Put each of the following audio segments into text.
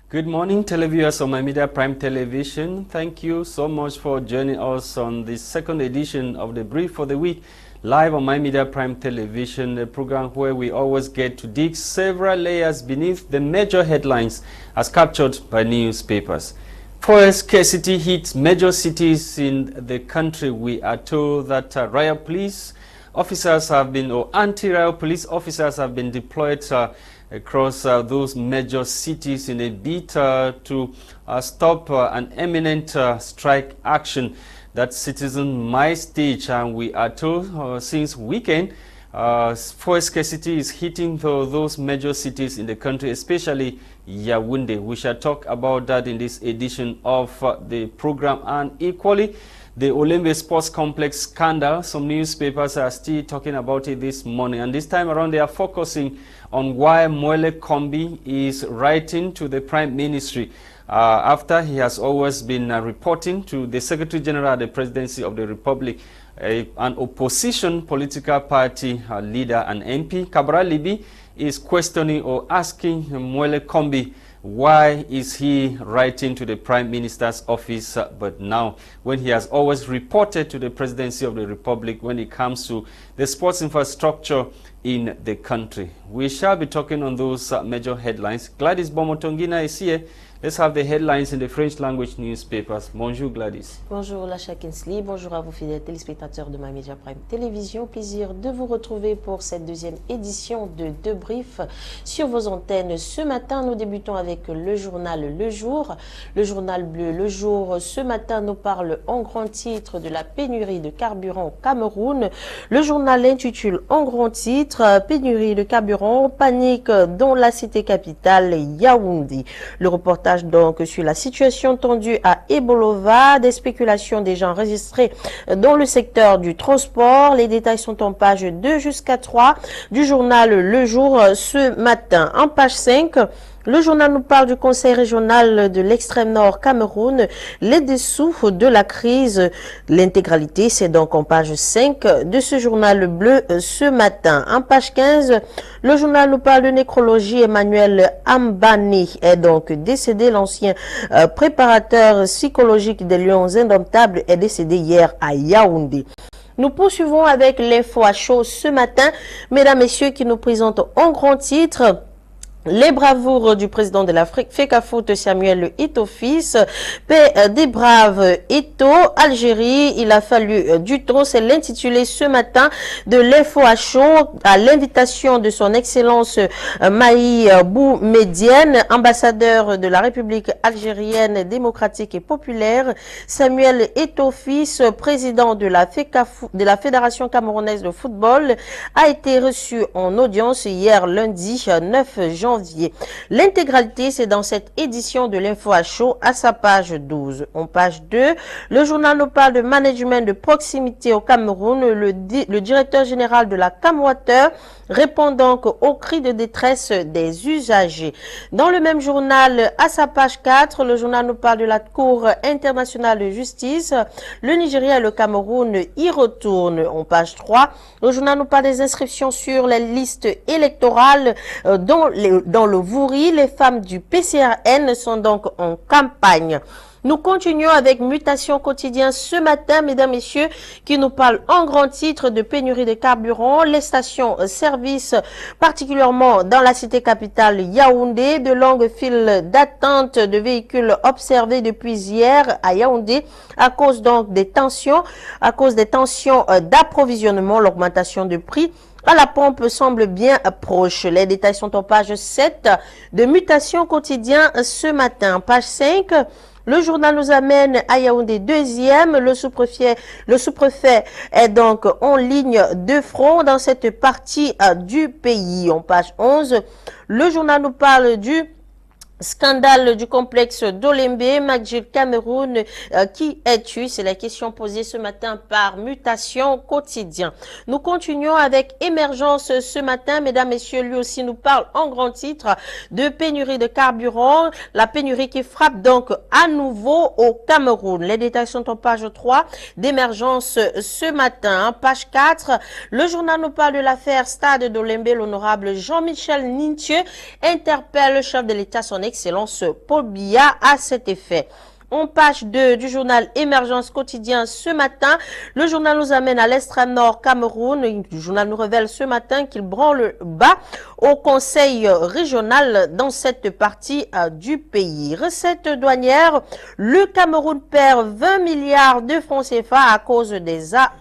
Good morning, televiewers on My Media Prime Television. Thank you so much for joining us on the second edition of the Brief for the Week, live on My Media Prime Television, a program where we always get to dig several layers beneath the major headlines as captured by newspapers. Fuel scarcity hits major cities in the country. We are told that riot police officers have been, or anti-riot police officers have been deployed across those major cities in a bid to stop an imminent strike action that citizens might stage. And we are told since weekend, fuel scarcity is hitting those major cities in the country, especially Yaoundé. We shall talk about that in this edition of the program. And equally, the Olembe Sports Complex scandal, some newspapers are still talking about it this morning. And this time around, they are focusing on why Mwele Kombi is writing to the Prime Ministry after he has always been reporting to the Secretary General of the Presidency of the Republic. An opposition political party leader and MP, Kabra Libi, is questioning or asking Mwele Kombi why is he writing to the Prime Minister's office, but now when he has always reported to the Presidency of the Republic when it comes to the sports infrastructure in the country. We shall be talking on those major headlines. Gwladys Bomotonguina is here. Let's have the headlines in the French language newspapers. Bonjour Gwladys. Bonjour Lasha. Bonjour à vous fidèles téléspectateurs de My Media Prime Télévision. Plaisir de vous retrouver pour cette deuxième édition de Deux Briefs sur vos antennes. Ce matin, nous débutons avec le journal Le Jour. Le journal bleu Le Jour, ce matin, nous parle en grand titre de la pénurie de carburant au Cameroun. Le journal intitule en grand titre « Pénurie de carburant, panique dans la cité capitale Yaoundé ». Le reportage donc sur la situation tendue à Ebolova, des spéculations déjà enregistrées dans le secteur du transport. Les détails sont en page 2 jusqu'à 3 du journal Le Jour ce matin. En page 5, le journal nous parle du Conseil régional de l'extrême nord Cameroun, les dessous de la crise. L'intégralité, c'est donc en page 5 de ce journal bleu ce matin. En page 15, le journal nous parle de nécrologie. Emmanuel Ambani est donc décédé. L'ancien préparateur psychologique des Lions Indomptables est décédé hier à Yaoundé. Nous poursuivons avec l'info à chaud ce matin, mesdames, messieurs, qui nous présentent en grand titre les bravoures du président de l'Afrique, FECAFOOT, Samuel Eto'o-Fils, paix des braves Eto'o, Algérie, il a fallu du temps. C'est l'intitulé ce matin de l'info à chaud à l'invitation de son excellence Mahi Boumedienne, ambassadeur de la République algérienne démocratique et populaire. Samuel Eto'o-Fils, président de la FECAFOOT, de la Fédération camerounaise de football, a été reçu en audience hier lundi 9 janvier. L'intégralité, c'est dans cette édition de l'info à chaud à sa page 12. En page 2, le journal nous parle de management de proximité au Cameroun. Le directeur général de la Camwater répond donc aux cris de détresse des usagers. Dans le même journal, à sa page 4, le journal nous parle de la Cour internationale de justice. Le Nigeria et le Cameroun y retournent. En page 3, le journal nous parle des inscriptions sur les listes électorales dans le Vouri. Les femmes du PCRN sont donc en campagne. Nous continuons avec Mutation Quotidien ce matin, mesdames, messieurs, qui nous parle en grand titre de pénurie de carburant. Les stations-service, particulièrement dans la cité capitale Yaoundé, de longues files d'attente de véhicules observées depuis hier à Yaoundé à cause donc des tensions, d'approvisionnement, l'augmentation de prix à la pompe semble bien proche. Les détails sont en page 7 de Mutation Quotidien ce matin. Page 5, le journal nous amène à Yaoundé 2e. Le sous-préfet est donc en ligne de front dans cette partie du pays. En page 11, le journal nous parle du scandale du complexe d'Olembe, Magil Cameroun, qui est tué? C'est la question posée ce matin par Mutation Quotidien. Nous continuons avec Émergence ce matin. Mesdames, messieurs, lui aussi nous parle en grand titre de pénurie de carburant. La pénurie qui frappe donc à nouveau au Cameroun. Les détails sont en page 3 d'Émergence ce matin. Page 4, le journal nous parle de l'affaire Stade d'Olembe. L'honorable Jean-Michel Nintieux interpelle le chef de l'État, son Excellence Paul Biya à cet effet. En page 2 du journal Émergence quotidien ce matin, le journal nous amène à l'extrême nord Cameroun. Le journal nous révèle ce matin qu'il branle bas au conseil régional dans cette partie du pays. Recette douanière, le Cameroun perd 20 milliards de francs CFA à cause des APE.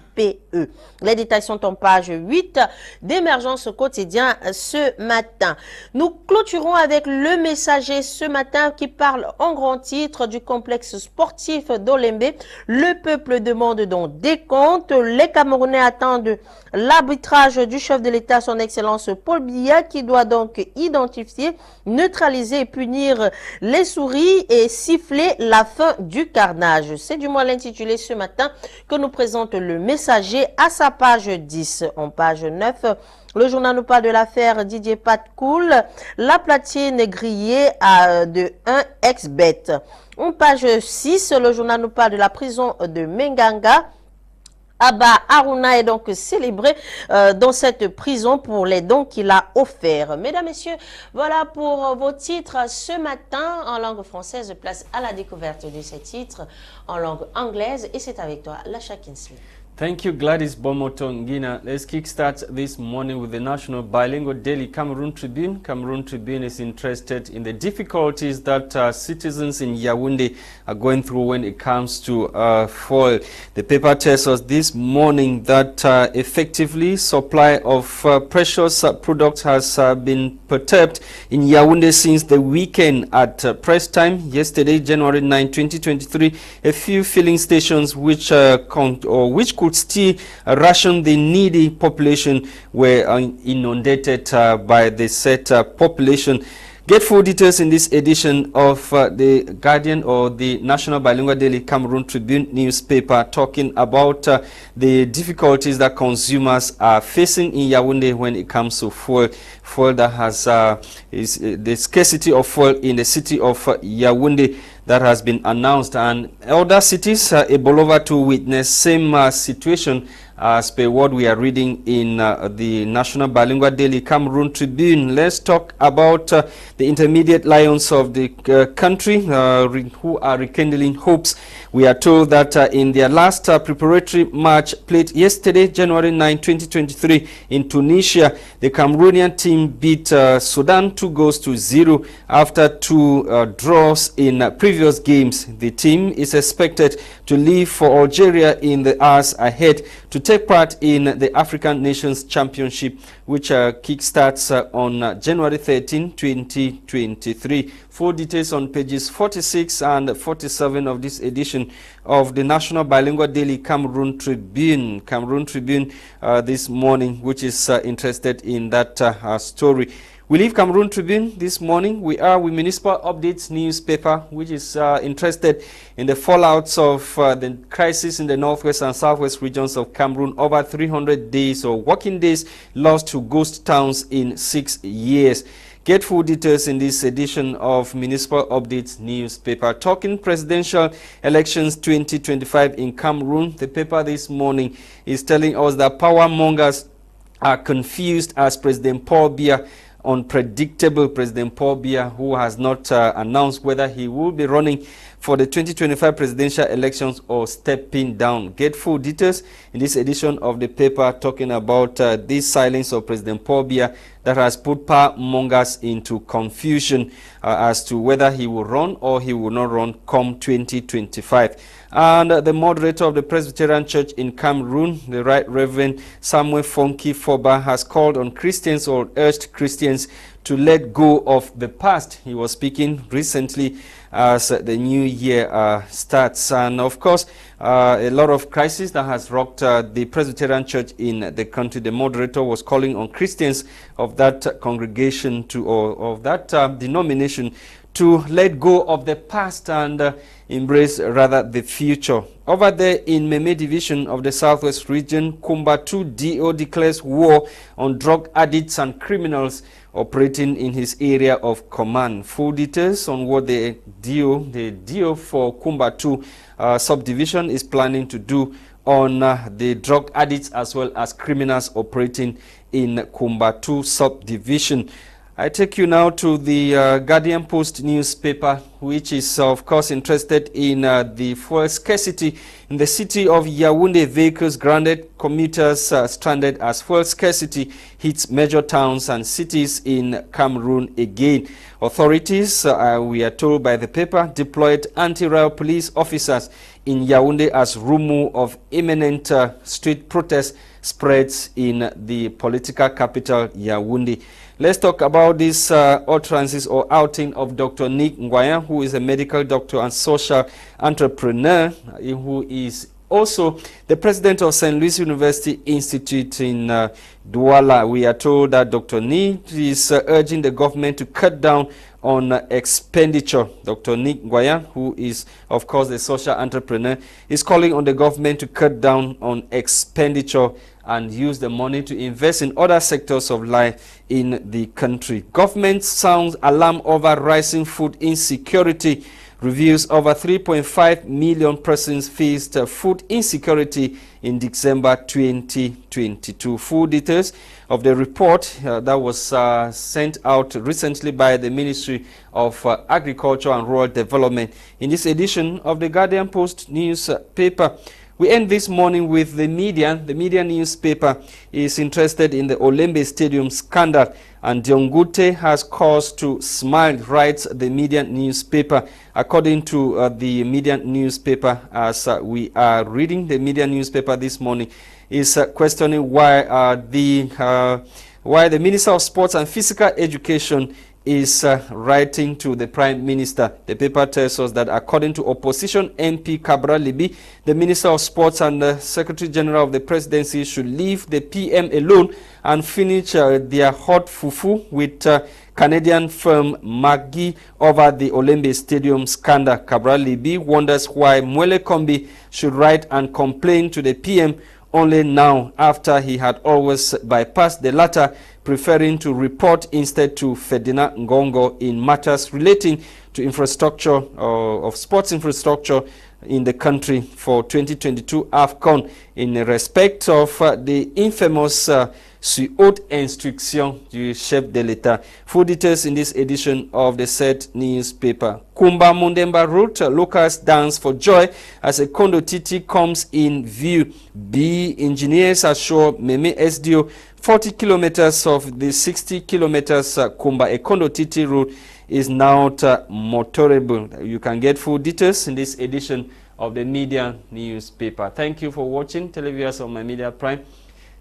Les détails sont en page 8 d'Émergence quotidien ce matin. Nous clôturons avec le Messager ce matin qui parle en grand titre du complexe sportif d'Olembe. Le peuple demande donc des comptes. Les Camerounais attendent l'arbitrage du chef de l'État, son Excellence Paul Biya, qui doit donc identifier, neutraliser et punir les souris et siffler la fin du carnage. C'est du moins l'intitulé ce matin que nous présente le Messager à sa page 10. En page 9, le journal nous parle de l'affaire Didier Patcoul, la platine grillée de 1 ex-bet. En page 6, le journal nous parle de la prison de Menganga. Abba Aruna est donc célébré dans cette prison pour les dons qu'il a offerts. Mesdames, Messieurs, voilà pour vos titres ce matin en langue française. Place à la découverte de ces titres en langue anglaise. Et c'est avec toi, Lasha. Thank you, Gwladys Bomotonguina. Let's kickstart this morning with the national bilingual daily Cameroon Tribune. Cameroon Tribune is interested in the difficulties that citizens in Yaoundé are going through when it comes to fuel. The paper tells us this morning that effectively supply of precious products has been perturbed in Yaoundé since the weekend. At press time yesterday, January 9, 2023, a few filling stations which could still ration the needy population were inundated by the said population. Get full details in this edition of the Guardian or the National Bilingual Daily Cameroon Tribune newspaper, talking about the difficulties that consumers are facing in Yaoundé when it comes to fuel. Fuel that has the scarcity of fuel in the city of Yaoundé that has been announced, and other cities able over to witness same situation as per what we are reading in the National Bilingual Daily Cameroon Tribune. Let's talk about the intermediate lions of the country who are rekindling hopes. We are told that in their last preparatory match played yesterday, January 9, 2023 in Tunisia, the Cameroonian team beat Sudan 2-0 after 2 draws in previous games. The team is expected to leave for Algeria in the hours ahead to take part in the African Nations Championship, which kickstarts on January 13, 2023. Full details on pages 46 and 47 of this edition of the National Bilingual Daily Cameroon Tribune. Cameroon Tribune this morning, which is interested in that story. We leave Cameroon Tribune this morning. We are with Municipal Updates newspaper, which is interested in the fallouts of the crisis in the northwest and southwest regions of Cameroon. Over 300 days or working days lost to ghost towns in 6 years. Get full details in this edition of Municipal Updates newspaper. Talking presidential elections 2025 in Cameroon. The paper this morning is telling us that power mongers are confused as President Paul Biya, unpredictable President Paul Biya, who has not announced whether he will be running for the 2025 presidential elections or stepping down. Get full details in this edition of the paper, talking about this silence of President Paul Biya that has put power mongers into confusion as to whether he will run or he will not run come 2025. And the moderator of the Presbyterian Church in Cameroon, the Right Reverend Samuel Fonki Foba, has called on Christians or urged Christians to let go of the past. He was speaking recently as the new year starts. And of course, a lot of crisis that has rocked the Presbyterian Church in the country. The moderator was calling on Christians of that congregation to, or of that denomination, to let go of the past and embrace rather the future. Over there in Meme division of the Southwest region, Kumbatu DO declares war on drug addicts and criminals operating in his area of command. Full details on what the DO for Kumbatu subdivision is planning to do on the drug addicts as well as criminals operating in Kumbatu subdivision. I take you now to the Guardian Post newspaper, which is, of course, interested in the fuel scarcity in the city of Yaoundé. Vehicles grounded, commuters stranded as fuel scarcity hits major towns and cities in Cameroon again. Authorities, we are told by the paper, deployed anti-riot police officers in Yaoundé as rumor of imminent street protest spreads in the political capital, Yaoundé. Let's talk about this utterances or outing of Dr. Nsungkikang, who is a medical doctor and social entrepreneur, who is also the president of St. Louis University Institute in Douala. We are told that Dr. Ni is urging the government to cut down on expenditure. Dr. Nsungkikang, who is, of course, the social entrepreneur, is calling on the government to cut down on expenditure and use the money to invest in other sectors of life in the country. Government sounds alarm over rising food insecurity. Reveals over 3.5 million persons faced food insecurity in December 2022. Full details of the report that was sent out recently by the Ministry of Agriculture and Rural Development in this edition of the Guardian Post newspaper. We end this morning with the media. The media newspaper is interested in the Olembe Stadium scandal, and Diongute has cause to smile, writes the media newspaper. According to the media newspaper, as we are reading the media newspaper this morning, is questioning why the Minister of Sports and Physical Education is writing to the Prime Minister. The paper tells us that according to opposition MP Cabral Libi, the Minister of Sports and the Secretary General of the Presidency should leave the PM alone and finish their hot fufu with Canadian firm Maggi over the Olembe Stadium scandal. Cabral Libi wonders why Mwele Kombi should write and complain to the PM only now, after he had always bypassed the latter, preferring to report instead to Ferdinand Ngongo in matters relating to infrastructure of sports infrastructure in the country for 2022 AFCON in respect of the infamous sur haute instruction du chef de l'État. Full details in this edition of the said newspaper. Kumba Mundemba route, locals dance for joy as a Kondo Titi comes in view. B engineers assure Meme SDO 40 kilometers of the 60 kilometers Kumba Ekondo Titi route is now motorable. You can get full details in this edition of the media newspaper. Thank you for watching, televiewers of My Media Prime.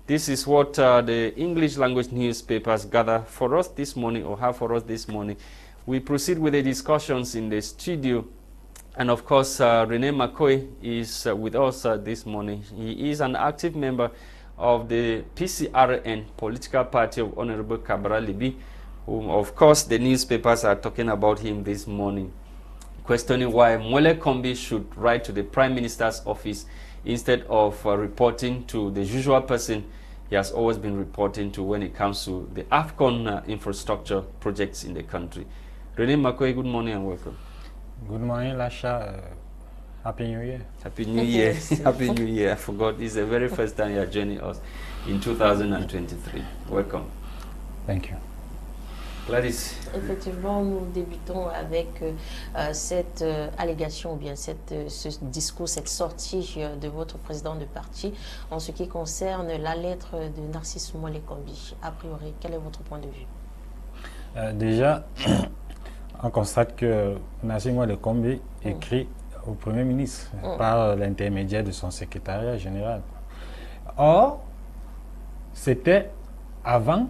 This is what the English language newspapers gather for us this morning, or have for us this morning. We proceed with the discussions in the studio. And of course, Rene McCoy is with us this morning. He is an active member of the PCRN political party of Honorable Cabral Libi, whom of course the newspapers are talking about him this morning, questioning why Mwele Kombi should write to the Prime Minister's office instead of reporting to the usual person he has always been reporting to when it comes to the AFCON infrastructure projects in the country. Rene McCoy, good morning and welcome. Good morning, Lasha. Happy New Year. Happy New Year. Happy New Year. I forgot, this is the very first time you are joining us in 2023. Welcome. Thank you. Gwladys. Effectivement, nous débutons avec cette allégation, ou bien ce discours, cette sortie de votre président de parti en ce qui concerne la lettre de Narcisse Mwele Kombi. A priori, quel est votre point de vue? Déjà, on constate que Narcisse Mwele Kombi écrit au Premier ministre par l'intermédiaire de son secrétariat général. Or, c'était avant.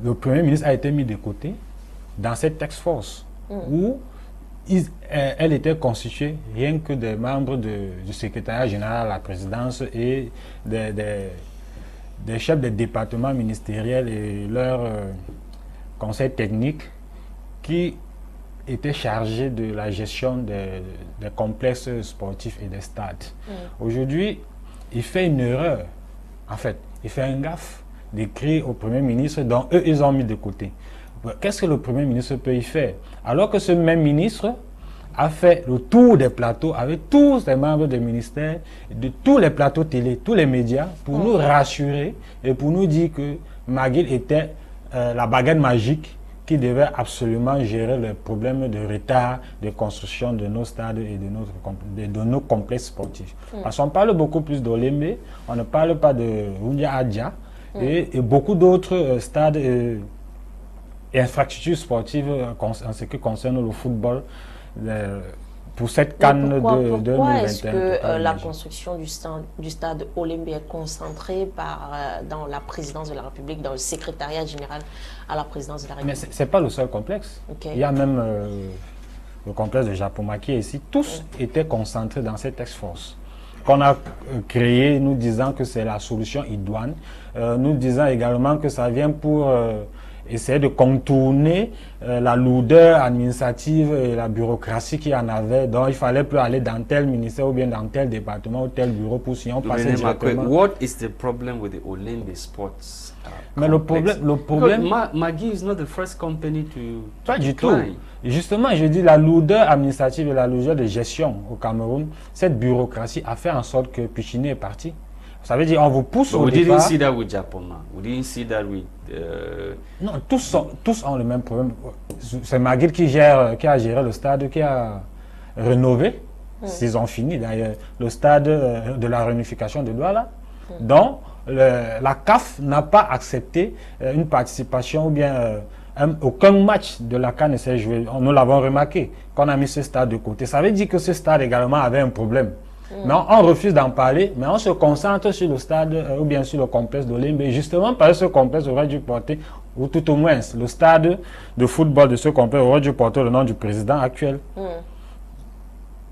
Le Premier ministre a été mis de côté dans cette task force où elle était constituée rien que des membres du secrétariat général à la présidence et des chefs de départements ministériels et leurs conseils techniques qui étaient chargés de la gestion des complexes sportifs et des stades. Aujourd'hui, il fait une erreur, en fait, il fait un gaffe d'écrire au Premier ministre dont eux, ils ont mis de côté. Qu'est-ce que le Premier ministre peut y faire? Alors que ce même ministre a fait le tour des plateaux avec tous les membres des ministères, de tous les plateaux télé, tous les médias, pour nous rassurer et pour nous dire que McGill était la baguette magique qui devait absolument gérer le problème de retard de construction de nos stades et de nos complexes sportifs. Parce qu'on parle beaucoup plus d'Olembe, on ne parle pas de Roulia Adja et beaucoup d'autres stades et infrastructures sportives en ce qui concerne le football pour cette canne de 2021. Pourquoi est-ce que la construction du stade Olembe est concentrée dans la présidence de la République, dans le secrétariat général à la présidence de la République? Mais ce n'est pas le seul complexe. Okay. Il y a même le complexe de Japoma qui est ici. Tous étaient concentrés dans cette ex-force qu'on a créée, nous disant que c'est la solution idoine, nous disant également que ça vient pour essayer de contourner la lourdeur administrative et la bureaucratie qu'il y en avait. Donc il fallait plus aller dans tel ministère ou bien dans tel département ou tel bureau pour si on passait directement. What is the problem with the Olembe Sports? Mais le problème, Maggie is not the first company to pas du tout. Justement, je dis la lourdeur administrative et la lourdeur de gestion au Cameroun, cette bureaucratie a fait en sorte que Pichini est parti. Ça veut dire on vous pousse au départ. We didn't see that with Japoma. We didn't see that with. Non, tous ont le même problème. C'est Magui qui a géré le stade, qui a rénové. S'ils ont fini d'ailleurs le stade de la réunification de Douala. Donc la CAF n'a pas accepté une participation ou bien aucun match de la CAN ne s'est joué. Nous l'avons remarqué qu'on a mis ce stade de côté. Ça veut dire que ce stade également avait un problème. Mais on refuse d'en parler, mais on se concentre sur le stade ou bien sur le complexe d'Olembe. Justement, parce que ce complexe aurait dû porter, ou tout au moins le stade de football de ce complexe aurait dû porter le nom du président actuel.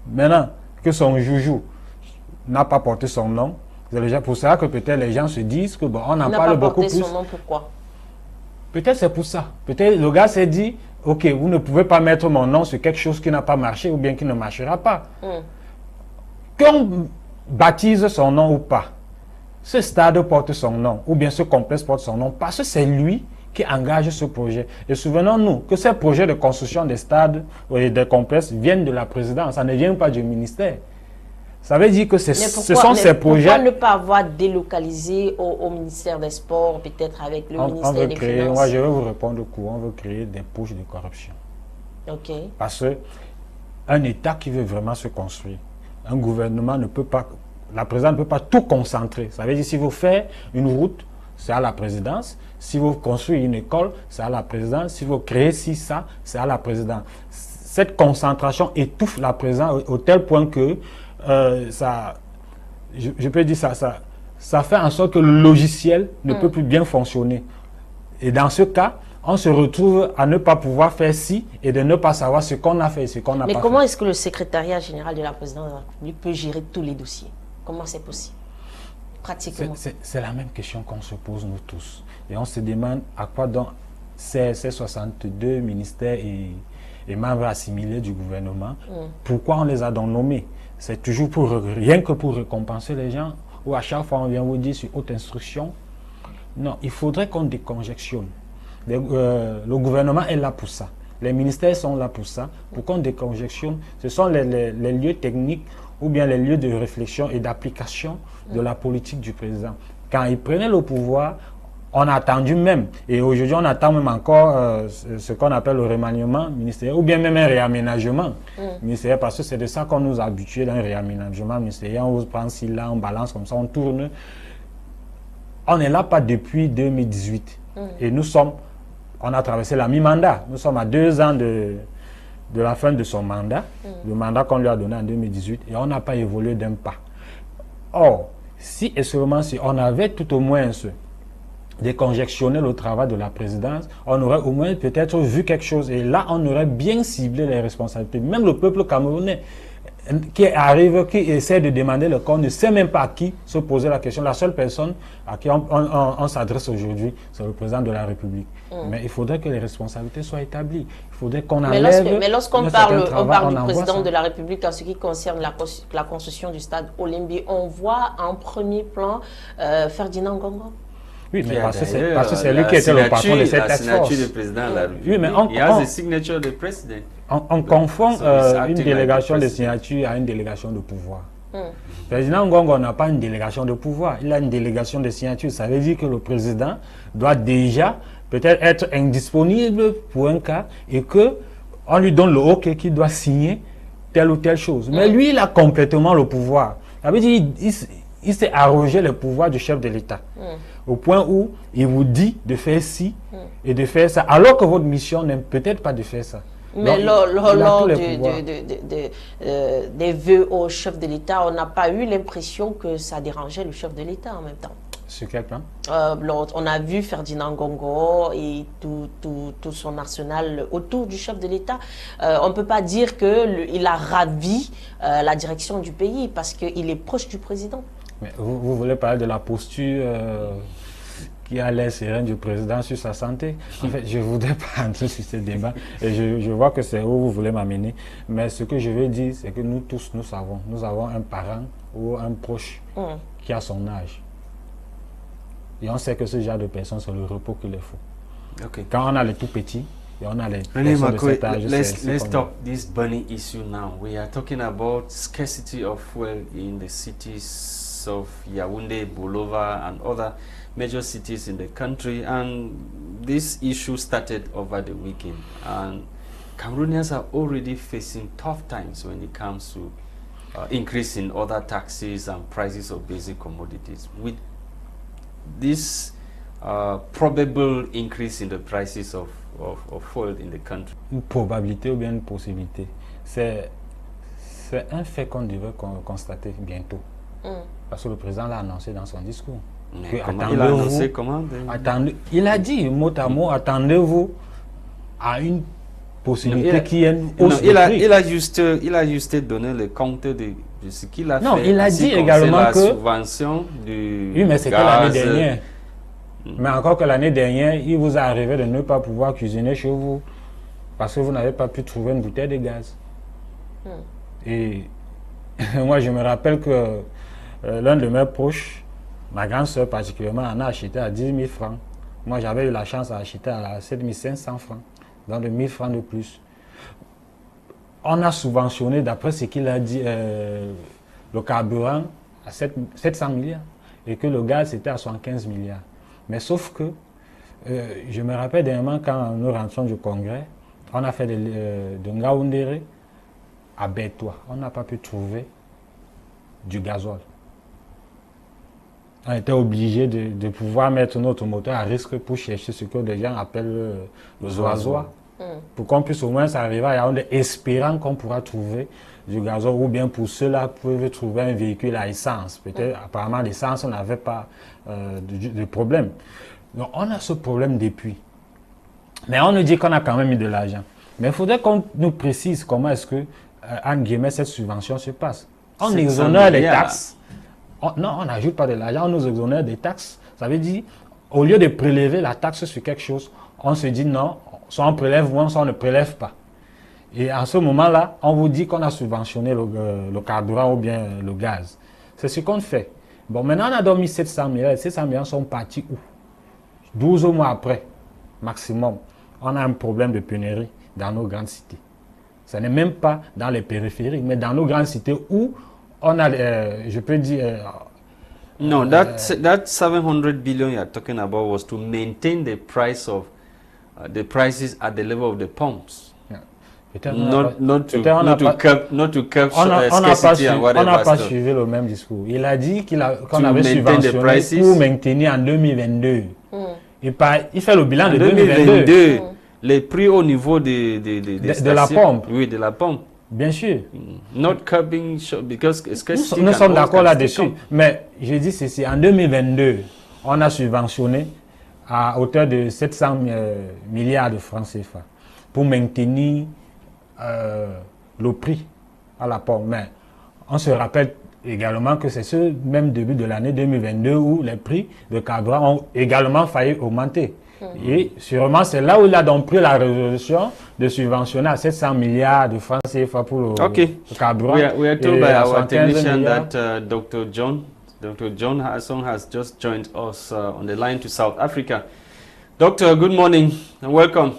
Maintenant, que son joujou n'a pas porté son nom, c'est déjà pour ça que peut-être les gens se disent que bon, on en parle beaucoup plus. Il n'a pas porté son nom, pourquoi? Peut-être c'est pour ça. Peut-être le gars s'est dit, ok, vous ne pouvez pas mettre mon nom sur quelque chose qui n'a pas marché ou bien qui ne marchera pas. Qu'on baptise son nom ou pas, ce stade porte son nom, ou bien ce complexe porte son nom, parce que c'est lui qui engage ce projet. Et souvenons-nous que ces projets de construction des stades et des complexes viennent de la présidence, ça ne vient pas du ministère. Ça veut dire que ce sont ces projets... Pourquoi ne pas avoir délocalisé au ministère des Sports, peut-être avec le ministère des Finances? Moi, je vais vous répondre au coup. On veut créer des poches de corruption. Ok. Parce qu'un État qui veut vraiment se construire, un gouvernement ne peut pas, la présidence ne peut pas tout concentrer. Ça veut dire si vous faites une route, c'est à la présidence. Si vous construisez une école, c'est à la présidence. Si vous créez ça, c'est à la présidence. Cette concentration étouffe la présidence au tel point que je peux dire ça fait en sorte que le logiciel ne peut plus bien fonctionner. Et dans ce cas, on se retrouve à ne pas pouvoir faire ci et de ne pas savoir ce qu'on a fait et ce qu'on n'a pas fait. Mais comment est-ce que le secrétariat général de la présidence de la République peut gérer tous les dossiers? Comment c'est possible? Pratiquement. C'est la même question qu'on se pose nous tous. Et on se demande à quoi donc ces 62 ministères et membres assimilés du gouvernement, pourquoi on les a donc nommés? C'est toujours rien que pour récompenser les gens, ou à chaque fois on vient vous dire sur haute instruction. Non, il faudrait qu'on déconjectionne. Le gouvernement est là pour ça. Les ministères sont là pour ça, pour qu'on déconjectionne. Ce sont les lieux techniques ou bien les lieux de réflexion et d'application de la politique du président. Quand il prenait le pouvoir, on a attendu même, et aujourd'hui on attend même encore ce qu'on appelle le remaniement ministériel, ou bien même un réaménagement ministériel, parce que c'est de ça qu'on nous a habitués d'un réaménagement ministériel. On prend ci là, on balance comme ça, on tourne. On n'est là pas depuis 2018. Et on a traversé la mi-mandat. Nous sommes à 2 ans de la fin de son mandat, le mandat qu'on lui a donné en 2018, et on n'a pas évolué d'un pas. Or, si et seulement si on avait tout au moins déconjectionné le travail de la présidence, on aurait au moins peut-être vu quelque chose, et là on aurait bien ciblé les responsabilités. Même le peuple camerounais qui essaie de demander le corps ne sait même pas à qui se poser la question. La seule personne à qui on s'adresse aujourd'hui, c'est le président de la République. Mais il faudrait que les responsabilités soient établies. Il faudrait qu'on enlève... Mais lorsqu'on parle du président de la République en ce qui concerne la construction du stade Olembe, on voit en premier plan Ferdinand Ngongo. Oui, mais parce que c'est lui qui était le patron de cette task force. Du président de la République. Oui, mais il a la signature du président. On confond une délégation de signature à une délégation de pouvoir. Le président Ngongo n'a pas une délégation de pouvoir, il a une délégation de signature. Ça veut dire que le président doit déjà peut-être être indisponible pour un cas et que on lui donne le OK qui doit signer telle ou telle chose. Mais lui, il a complètement le pouvoir. Ça veut dire il s'est arrogé le pouvoir du chef de l'État. Au point où il vous dit de faire ci et de faire ça, alors que votre mission n'est peut-être pas de faire ça. Mais lors des vœux au chef de l'État, on n'a pas eu l'impression que ça dérangeait le chef de l'État en même temps. Sur quel plan? On a vu Ferdinand Ngongo et tout son arsenal autour du chef de l'État. On ne peut pas dire qu'il a ravi la direction du pays parce qu'il est proche du président. Mais vous voulez parler de la posture qui a l'air sereine du président sur sa santé? En fait, je ne voudrais pas entrer sur ce débat et je vois que c'est où vous voulez m'amener. Mais ce que je veux dire, c'est que nous tous, nous avons un parent ou un proche qui a son âge. Et on sait que ce genre de personnes, c'est le repos qu'il leur faut. Okay. Quand on a les tout petits, et on a les personnes de cet âge, let's talk this burning issue now. We are talking about scarcity of fuel in the cities of Yaoundé, Bolova, and other major cities in the country. And this issue started over the weekend. And Cameroonians are already facing tough times when it comes to increase in other taxes and prices of basic commodities. With this probable increase in the prices of fuel in the country. Une probabilité ou bien une possibilité. C'est un fait qu'on devrait constater bientôt. Parce que le président l'a annoncé dans son discours. Mais il a annoncé comment? Il a dit mot à mot, attendez-vous à une possibilité qui est une hausse de prix. Il a juste donné le compte de ce qu'il a fait. Non, il a dit également la que subvention du oui, mais c'était l'année dernière. Mais encore que l'année dernière, il vous est arrivé de ne pas pouvoir cuisiner chez vous parce que vous n'avez pas pu trouver une bouteille de gaz. Et moi, je me rappelle que l'un de mes proches, ma grande soeur particulièrement, en a acheté à 10 000 francs. Moi, j'avais eu la chance d'acheter à 7 500 francs, donc de 1000 francs de plus. On a subventionné, d'après ce qu'il a dit, le carburant à 700 milliards et que le gaz était à 75 milliards. Mais sauf que, je me rappelle d'un moment quand nous rentrons du congrès, on a fait de Ngaoundéré à Bétois. On n'a pas pu trouver du gasoil. On était obligé de pouvoir mettre notre moteur à risque pour chercher ce que les gens appellent le zoazoa. Pour qu'on puisse au moins arriver à Yaoundé, espérant qu'on pourra trouver du gasoil, ou bien pour ceux-là peuvent trouver un véhicule à essence. Peut-être, apparemment, l'essence, on n'avait pas de problème. Donc, on a ce problème depuis. Mais on nous dit qu'on a quand même mis de l'argent. Mais il faudrait qu'on nous précise comment est-ce que, entre guillemets, cette subvention se passe. On exonère les taxes. Non, on n'ajoute pas de l'argent, on nous exonère des taxes. Ça veut dire, au lieu de prélever la taxe sur quelque chose, on se dit non, soit on prélève moins, soit on ne prélève pas. Et en ce moment-là, on vous dit qu'on a subventionné le carburant ou bien le gaz. C'est ce qu'on fait. Bon, maintenant, on a dormi 700 milliards. 700 milliards sont partis où? 12 mois après, maximum, on a un problème de pénurie dans nos grandes cités. Ce n'est même pas dans les périphériques, mais dans nos grandes cités où on a, je peux dire... No, that 700 billion you are talking about was to maintain the price of the prices at the level of the pumps. Not to curb scarcity and whatever. On n'a pas suivi le même discours. Il a dit qu'on avait subventionné pour maintenir en 2022. Il fait le bilan de 2022. Les prix au niveau de la pompe. Oui, de la pompe. Bien sûr. Not curbing, because nous sommes d'accord là-dessus. Mais je dis ceci, en 2022, on a subventionné à hauteur de 700 milliards de francs CFA pour maintenir le prix à la pompe. Mais on se rappelle également que c'est ce même début de l'année 2022 où les prix de carburant ont également failli augmenter. Et sûrement, c'est là où il a donc pris la résolution de subventionner à 700 milliards de francs CFA pour le carburant. We are told by our technician that Dr. John Hasson has just joined us on the line to South Africa. Doctor, good morning and welcome.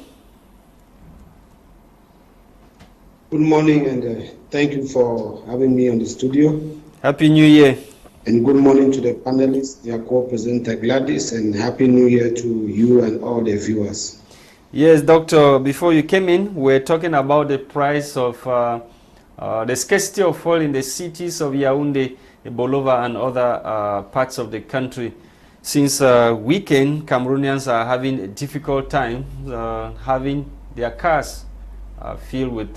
Good morning and thank you for having me on the studio. Happy New Year. And good morning to the panelists, their co-presenter Gwladys, and Happy New Year to you and all the viewers. Yes, Doctor, before you came in, we're talking about the price of the scarcity of oil in the cities of Yaoundé, Bolova, and other parts of the country. Since weekend, Cameroonians are having a difficult time having their cars filled with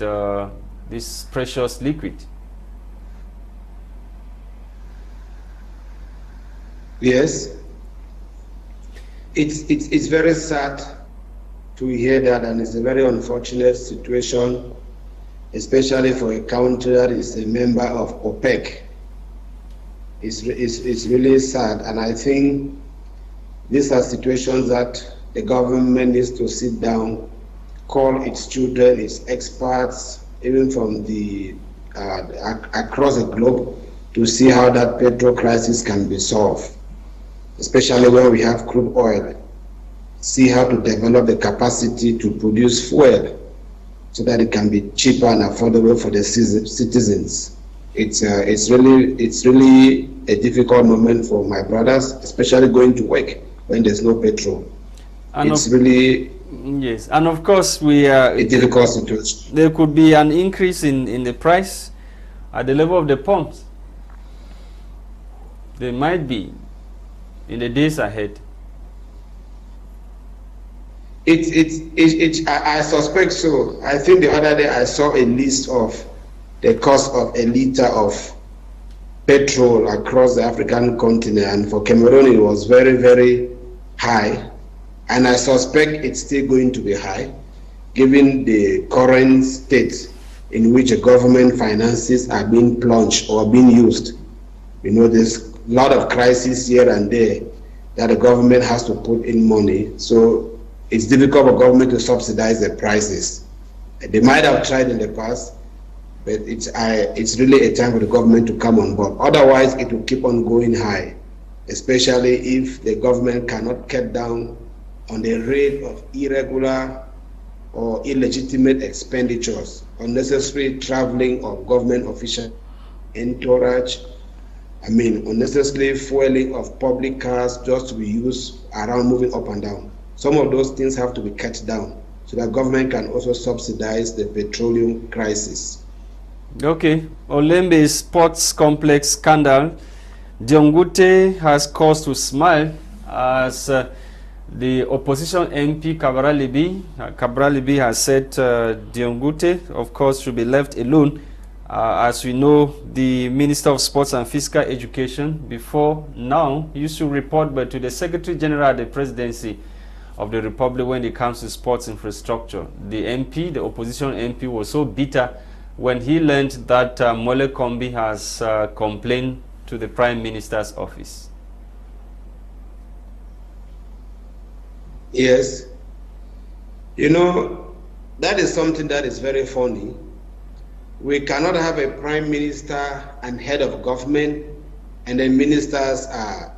this precious liquid. Yes, it's very sad to hear that, and it's a very unfortunate situation, especially for a country that is a member of OPEC. It's really sad, and I think these are situations that the government needs to sit down, call its children, its experts, even from the across the globe, to see how that petrol crisis can be solved, especially when we have crude oil. See how to develop the capacity to produce fuel so that it can be cheaper and affordable for the citizens. It's really a difficult moment for my brothers, especially going to work when there's no petrol. And it's really yes, and of course we are a difficult situation. There could be an increase in the price at the level of the pumps. There might be in the days ahead. I suspect so. I think the other day I saw a list of the cost of a liter of petrol across the African continent, and for Cameroon it was very, very high, and I suspect it's still going to be high given the current state in which the government finances are being plunged or being used. You know, there's a lot of crises here and there that the government has to put in money, so it's difficult for government to subsidize the prices. They might have tried in the past, but it's really a time for the government to come on board. Otherwise, it will keep on going high, especially if the government cannot cut down on the rate of irregular or illegitimate expenditures, unnecessary traveling of government officials, entourage, unnecessary fueling of public cars just to be used around moving up and down. Some of those things have to be cut down so that government can also subsidize the petroleum crisis. Okay, Olembe Sports Complex scandal. Diongute has cause to smile as the opposition MP Kabralibi has said Diongute, of course, should be left alone. As we know, the Minister of Sports and Physical Education before now used to report but to the Secretary General of the Presidency of the Republic when it comes to sports infrastructure. The opposition MP, was so bitter when he learned that Mole Kombi has complained to the Prime Minister's office. Yes. You know, that is something that is very funny. We cannot have a Prime Minister and head of government, and then ministers are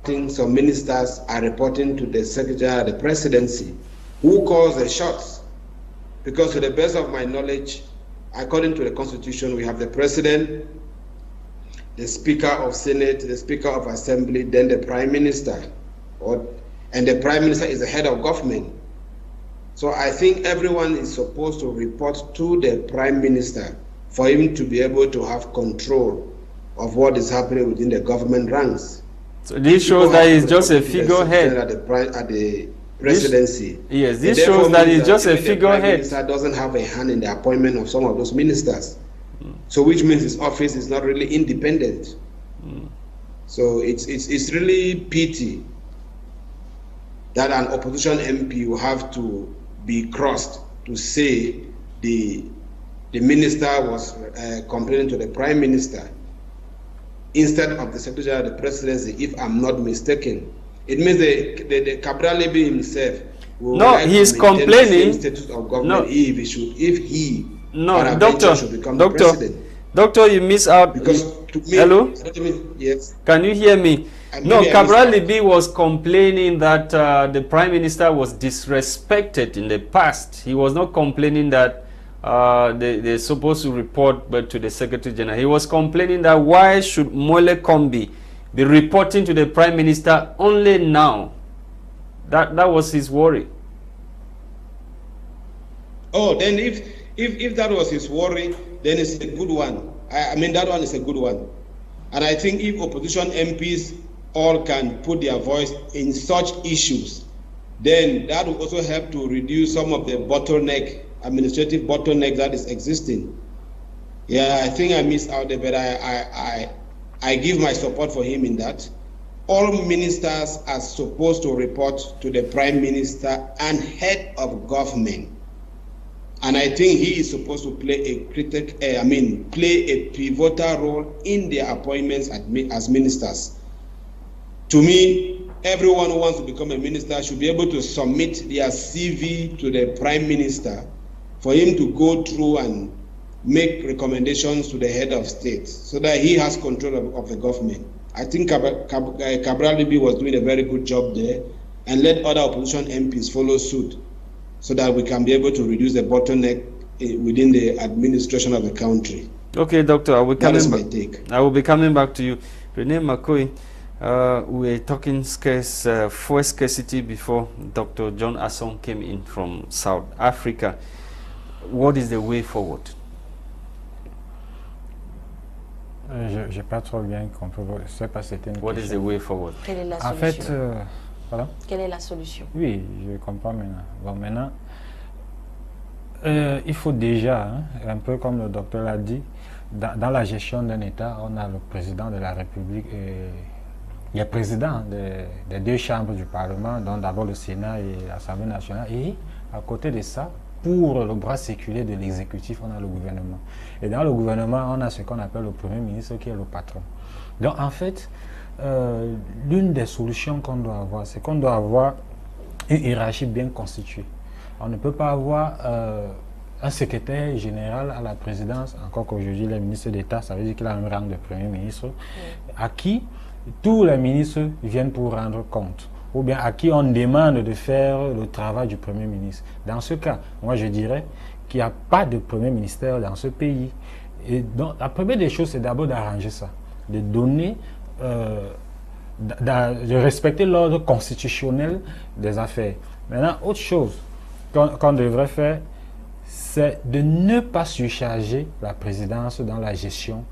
some ministers are reporting to the Secretary of the Presidency. Who calls the shots? Because to the best of my knowledge, according to the Constitution, we have the President, the Speaker of Senate, the Speaker of Assembly, then the Prime Minister. And the Prime Minister is the head of government. So I think everyone is supposed to report to the Prime Minister for him to be able to have control of what is happening within the government ranks. So this shows that it's just a figurehead at the presidency. This shows that it's just a figurehead. The Prime Minister doesn't have a hand in the appointment of some of those ministers. So which means his office is not really independent. So it's really pity that an opposition MP will have to be crossed to say the minister was complaining to the Prime Minister instead of the Secretary of the Presidency, if I'm not mistaken. It means the Kabralibi himself will he's complaining. The same status of government if he Doctor, should become the president. Doctor, you miss out. Because to me, hello? Yes. Can you hear me? No, Kabralibi was complaining that the Prime Minister was disrespected in the past. He was not complaining that they're supposed to report but to the Secretary General. He was complaining that why should Mole Kombi be reporting to the Prime Minister only now? That was his worry. Oh, then if that was his worry, then it's a good one. I mean, that one is a good one. And I think if opposition MPs all can put their voice in such issues, then that will also help to reduce some of the administrative bottleneck that is existing. Yeah, I think I missed out there, but I give my support for him in that. All ministers are supposed to report to the Prime Minister and head of government. And I think he is supposed to play a pivotal role in their appointments as ministers. To me, everyone who wants to become a minister should be able to submit their CV to the Prime Minister for him to go through and make recommendations to the head of state so that he has control of the government. I think Cabral Libi was doing a very good job there, and let other opposition MPs follow suit so that we can be able to reduce the bottleneck within the administration of the country. Okay, Doctor, I will be coming back to you. Rene Makoi, we were talking fuel scarcity before Dr. John Asson came in from South Africa. What is the way forward? Je n'ai pas trop bien compris. Je sais pas si c'était une What is the way forward? Quelle est la solution? En fait, voilà. Quelle est la solution? Oui, je comprends maintenant. Bon, maintenant, il faut déjà, un peu comme le docteur l'a dit, dans la gestion d'un État, on a le président de la République et il y a le président des deux chambres du Parlement, donc d'abord le Sénat et l'Assemblée nationale. Et à côté de ça, pour le bras séculaire de l'exécutif, on a le gouvernement. Et dans le gouvernement, on a ce qu'on appelle le Premier ministre qui est le patron. Donc en fait, l'une des solutions qu'on doit avoir, c'est qu'on doit avoir une hiérarchie bien constituée. On ne peut pas avoir un secrétaire général à la présidence, encore qu'aujourd'hui les ministres d'État, ça veut dire qu'il a un rang de Premier ministre, à qui tous les ministres viennent pour rendre compte, ou bien à qui on demande de faire le travail du Premier ministre. Dans ce cas, moi je dirais qu'il n'y a pas de Premier ministère dans ce pays. Et donc la première des choses, c'est d'abord d'arranger ça, de donner, de respecter l'ordre constitutionnel des affaires. Maintenant, autre chose qu'on devrait faire, c'est de ne pas surcharger la présidence dans la gestion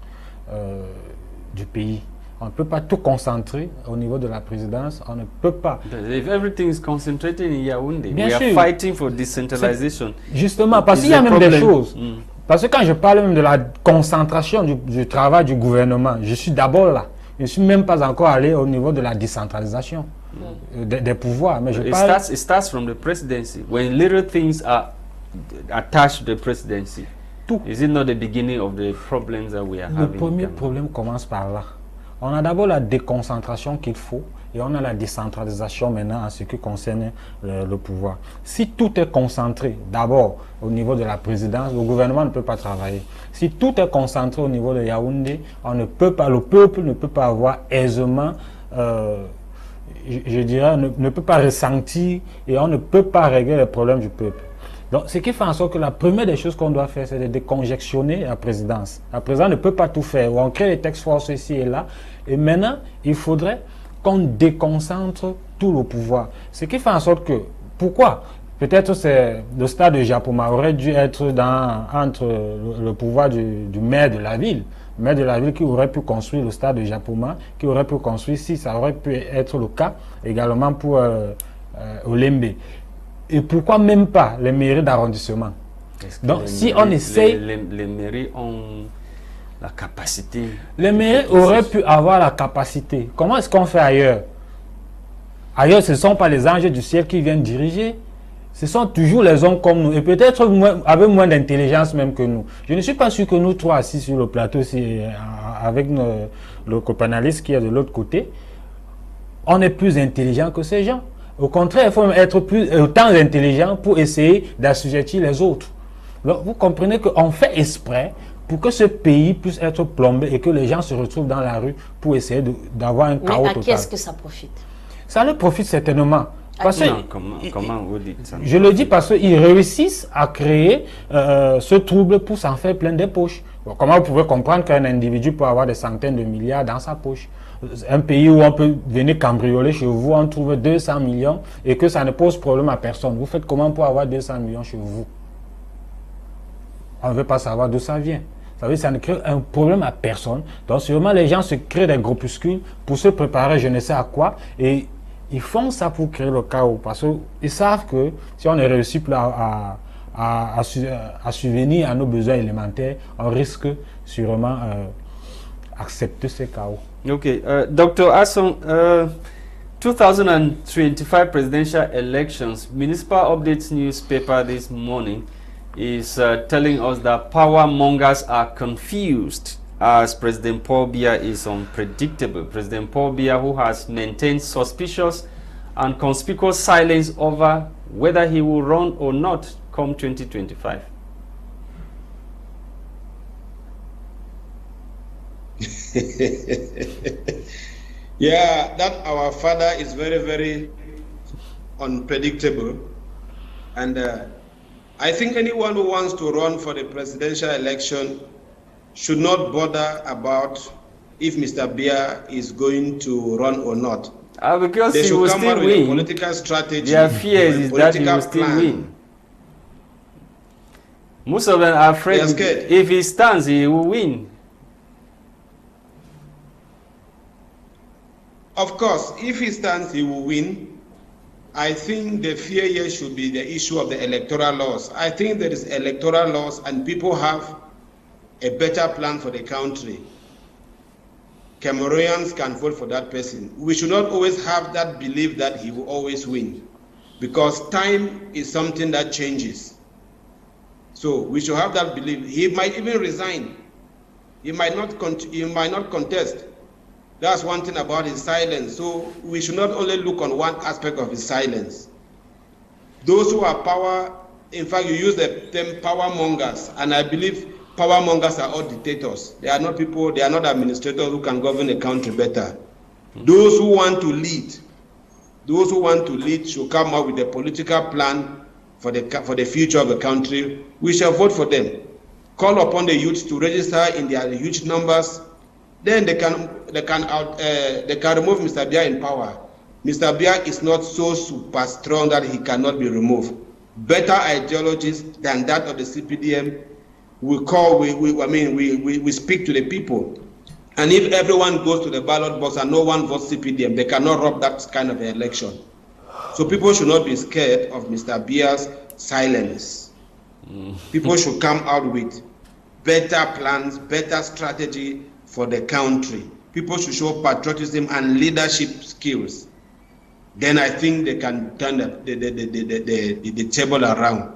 du pays. On ne peut pas tout concentrer au niveau de la présidence. On ne peut pas. If everything is concentrated in Yaoundé, Bien we sûr. are fighting for decentralization. Justement, parce qu'il y a même des choses. Parce que quand je parle même de la concentration du travail du gouvernement, je suis d'abord là. Je ne suis même pas encore allé au niveau de la décentralisation des pouvoirs. Mais It starts from the presidency. When little things are attached to the presidency, is it not the beginning of the problems that we are having? Le premier problème commence par là. On a d'abord la déconcentration qu'il faut et on a la décentralisation maintenant en ce qui concerne le pouvoir. Si tout est concentré d'abord au niveau de la présidence, le gouvernement ne peut pas travailler. Si tout est concentré au niveau de Yaoundé, on ne peut pas, le peuple ne peut pas avoir aisément, je dirais, ne peut pas ressentir et on ne peut pas régler les problèmes du peuple. Donc, ce qui fait en sorte que la première des choses qu'on doit faire, c'est de déconjectionner la présidence. La présidence ne peut pas tout faire. On crée les task force ici et là. Et maintenant, il faudrait qu'on déconcentre tout le pouvoir. Ce qui fait en sorte que, pourquoi? Peut-être c'est le stade de Japoma aurait dû être entre le pouvoir du maire de la ville. Le maire de la ville qui aurait pu construire le stade de Japoma, qui aurait pu construire, si ça aurait pu être le cas, également pour Olembe. Et pourquoi même pas les mairies d'arrondissement? Donc si on essaye... Les mairies ont la capacité. Les mairies auraient pu avoir la capacité. Comment est-ce qu'on fait ailleurs? Ailleurs, ce ne sont pas les anges du ciel qui viennent diriger. Ce sont toujours les hommes comme nous. Et peut-être avec moins d'intelligence même que nous. Je ne suis pas sûr que nous trois assis sur le plateau, avec le copanaliste qui est de l'autre côté, on est plus intelligent que ces gens. Au contraire, il faut être autant intelligent pour essayer d'assujettir les autres. Donc, vous comprenez qu'on fait exprès pour que ce pays puisse être plombé et que les gens se retrouvent dans la rue pour essayer d'avoir un chaos total. Mais à qui est-ce que ça profite? Ça leur profite certainement. Parce que, comment vous dites ça? Je le dis parce qu'ils réussissent à créer ce trouble pour s'en faire plein des poches. Bon, comment vous pouvez comprendre qu'un individu peut avoir des centaines de milliards dans sa poche? Un pays où on peut venir cambrioler chez vous, on trouve 200 millions et que ça ne pose problème à personne. Vous faites comment pour avoir 200 millions chez vous? On ne veut pas savoir d'où ça vient. Ça veut dire que ça ne crée un problème à personne. Donc sûrement les gens se créent des groupuscules pour se préparer je ne sais à quoi. Et ils font ça pour créer le chaos. Parce qu'ils savent que si on ne réussit plus à subvenir à nos besoins élémentaires, on risque sûrement accepter ce chaos. Okay, Dr. Asson, 2025 presidential elections, Municipal Updates newspaper this morning is telling us that power mongers are confused as President Paul Biya is unpredictable. President Paul Biya, who has maintained suspicious and conspicuous silence over whether he will run or not come 2025. Yeah, that our father is very, very unpredictable. And I think anyone who wants to run for the presidential election should not bother about if Mr. Biya is going to run or not. Because they he should will come still out with win. a political strategy. Their fears is that he will still win. Most of them are afraid if he stands, he will win. Of course, if he stands, he will win. I think the fear here should be the issue of the electoral laws. I think there is electoral laws and people have a better plan for the country. Cameroonians can vote for that person. We should not always have that belief that he will always win, because time is something that changes. So we should have that belief. He might even resign. He might not contest. That's one thing about his silence. So we should not only look on one aspect of his silence. Those who are power, in fact, you use the term power mongers, and I believe power mongers are all dictators. They are not people, they are not administrators who can govern a country better. Those who want to lead should come up with a political plan for the future of the country. We shall vote for them. Call upon the youth to register in their huge numbers. Then they can remove Mr. Biya in power. Mr. Biya is not so super strong that he cannot be removed. Better ideologies than that of the CPDM we speak to the people. And if everyone goes to the ballot box and no one votes CPDM, they cannot rob that kind of an election. So people should not be scared of Mr. Biya's silence. People should come out with better plans, better strategy for the country. People should show patriotism and leadership skills. Then I think they can turn the table around.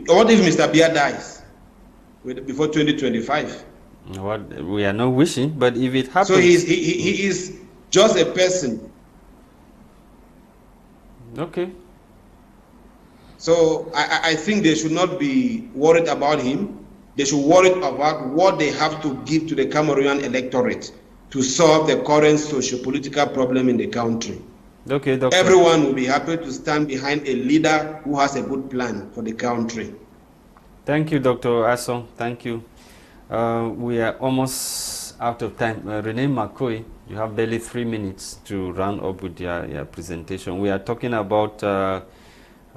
What if Mr. Biya dies before 2025? What we are not wishing, but if it happens, so he is just a person. Okay. So I think they should not be worried about him. They should worry about what they have to give to the Cameroonian electorate to solve the current socio-political problem in the country. Okay, Doctor. Everyone will be happy to stand behind a leader who has a good plan for the country. Thank you, Dr. Asson. Thank you. We are almost out of time. Renee McCoy, you have barely 3 minutes to round up with your presentation. We are talking about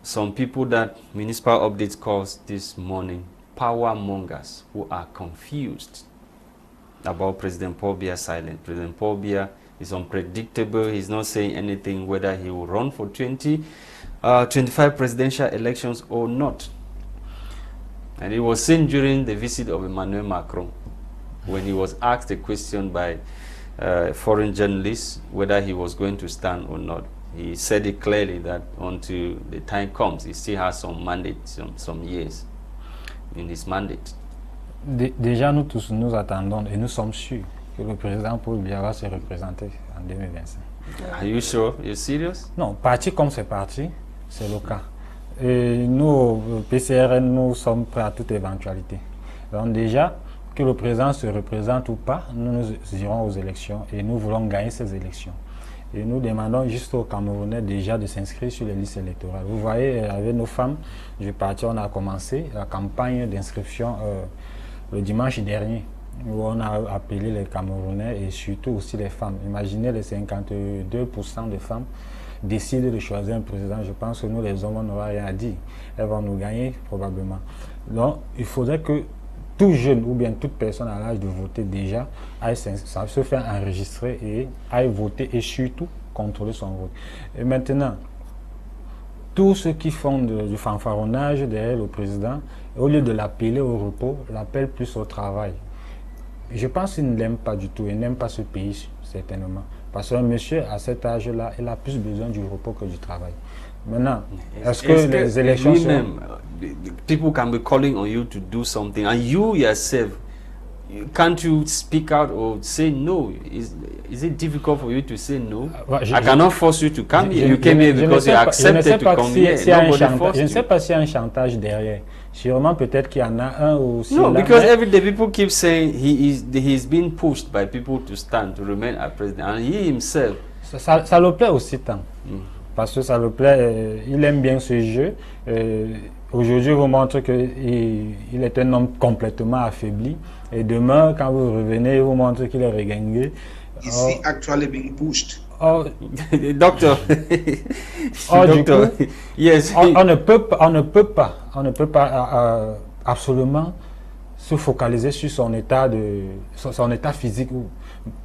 some people that Municipal Updates calls this morning power mongers, who are confused about President Paul Biya's silence. President Paul Biya is unpredictable. He's not saying anything whether he will run for 2025 presidential elections or not. And it was seen during the visit of Emmanuel Macron when he was asked a question by foreign journalists whether he was going to stand or not. He said it clearly that until the time comes, he still has some mandate, some years in his mandate. Déjà, nous tous, nous attendons et nous sommes sûrs que le président Paul Biya va se représenter en 2025. Are you sure? You're serious? Non, parti comme c'est parti, c'est le cas. Et nous, PCRN, nous sommes prêts à toute éventualité. Donc déjà, que le président se représente ou pas, nous irons aux élections et nous voulons gagner ces élections. Et nous demandons juste aux Camerounais déjà de s'inscrire sur les listes électorales. Vous voyez, avec nos femmes, on a commencé la campagne d'inscription le dimanche dernier, où on a appelé les Camerounais et surtout aussi les femmes. Imaginez les 52% de femmes décident de choisir un président. Je pense que nous, les hommes, on n'aura rien à dire. Elles vont nous gagner probablement. Donc, il faudrait que tout jeune ou bien toute personne à l'âge de voter déjà aille se faire enregistrer et aille voter et surtout contrôler son vote. Et maintenant, tous ceux qui font du fanfaronnage derrière le président, au lieu de l'appeler au repos, l'appellent plus au travail. Je pense qu'il ne l'aime pas du tout, il n'aime pas ce pays certainement. Parce qu'un monsieur à cet âge-là, il a plus besoin du repos que du travail. Maintenant, est-ce que les élections sont... People can be calling on you to do something, and you yourself, can't you speak out or say no? Is it difficult for you to say no? I cannot force you to come here. You came here because you accepted to come here. Je ne sais pas s'il y a un chantage derrière. Sûrement, peut-être qu'il y en a un ou si. No, because every day people keep saying he's being pushed by people to stand, to remain as president, and he himself. Ça le plaît aussi tant. Parce que ça le plaît, il aime bien ce jeu. Aujourd'hui, il vous montre qu'il est un homme complètement affaibli. Et demain, quand vous revenez, il vous montre qu'il est regagné. Is he actually being pushed? Doctor. Doctor. Yes. On ne peut pas absolument se focaliser sur son état physique.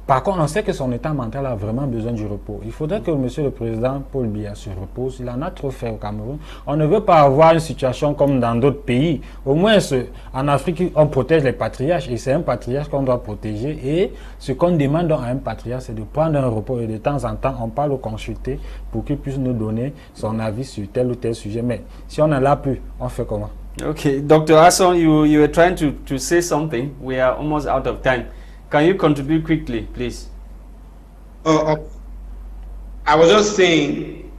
Par contre, on sait que son état mental a vraiment besoin du repos. Il faudrait que Monsieur le Président Paul Biya se repose. Il en a trop fait au Cameroun. On ne veut pas avoir une situation comme dans d'autres pays. Au moins, en Afrique, on protège les patriarches et c'est un patriarche qu'on doit protéger. Et ce qu'on demande à un patriarche, c'est de prendre un repos et de temps en temps, on parle au consulter pour qu'il puisse nous donner son avis sur tel ou tel sujet. Mais si on n'en a plus, on fait comment? Okay, Dr. Hassan, you were trying to say something. We are almost out of time. Can you contribute quickly, please? I was just saying,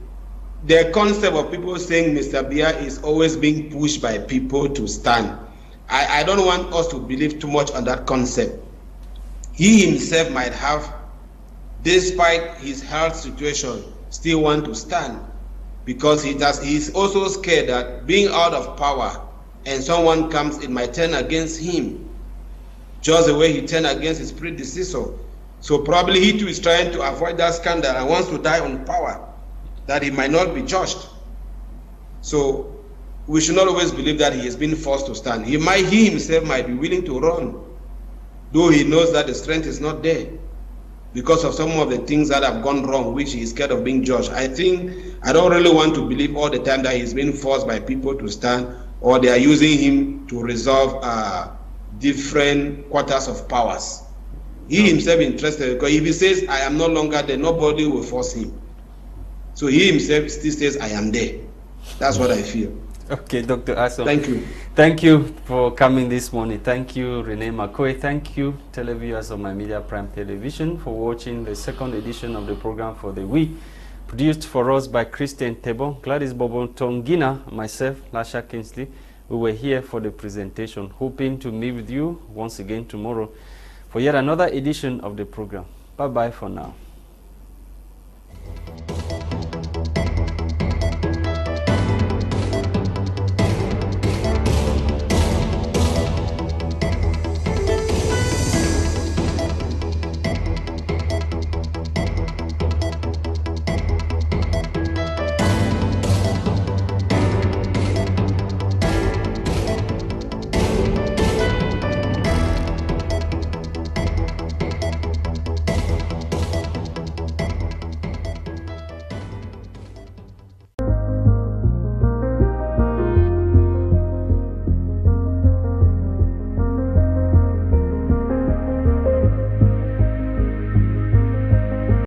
the concept of people saying Mr. Biya is always being pushed by people to stand. I don't want us to believe too much on that concept. He himself might have, despite his health situation, still want to stand because he's also scared that being out of power and someone comes, it might turn against him, just the way he turned against his predecessor. So probably he too is trying to avoid that scandal and wants to die on power, that he might not be judged. So we should not always believe that he has been forced to stand. He himself might be willing to run, though he knows that the strength is not there because of some of the things that have gone wrong, which he is scared of being judged. I don't really want to believe all the time that he's been forced by people to stand or they are using him to resolve different quarters of powers. He himself interested because if he says, I am no longer there, nobody will force him. So he himself still says, I am there. That's what I feel. Okay, Dr. Asom. Thank you. Thank you for coming this morning. Thank you, Renee McCoy. Thank you, televiewers of My Media Prime Television, for watching the second edition of the program for the week. Produced for us by Christain, Tebong, Gwladys, Bomotonguina, and myself, Lasha Kingsley. We were here for the presentation, hoping to meet with you once again tomorrow for yet another edition of the program. Bye-bye for now.